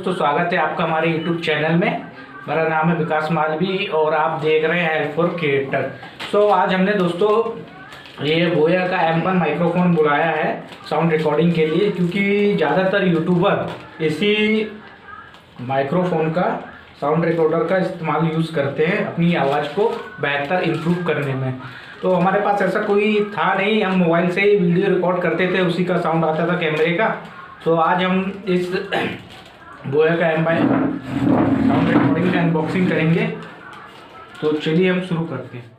दोस्तों, स्वागत है आपका हमारे यूट्यूब चैनल में। मेरा नाम है विकास मालवी और आप देख रहे हैं हेल्प फॉर क्रिएटर। सो आज हमने दोस्तों ये बोया का M1 माइक्रोफोन बुलाया है साउंड रिकॉर्डिंग के लिए, क्योंकि ज़्यादातर यूट्यूबर इसी माइक्रोफोन का साउंड रिकॉर्डर का इस्तेमाल यूज़ करते हैं अपनी आवाज़ को बेहतर इम्प्रूव करने में। तो हमारे पास ऐसा कोई था नहीं, हम मोबाइल से ही वीडियो रिकॉर्ड करते थे, उसी का साउंड आता था कैमरे का। तो आज हम इस बोया का M1 साउंड रिकॉर्डिंग का अनबॉक्सिंग करेंगे। तो चलिए हम शुरू करते हैं।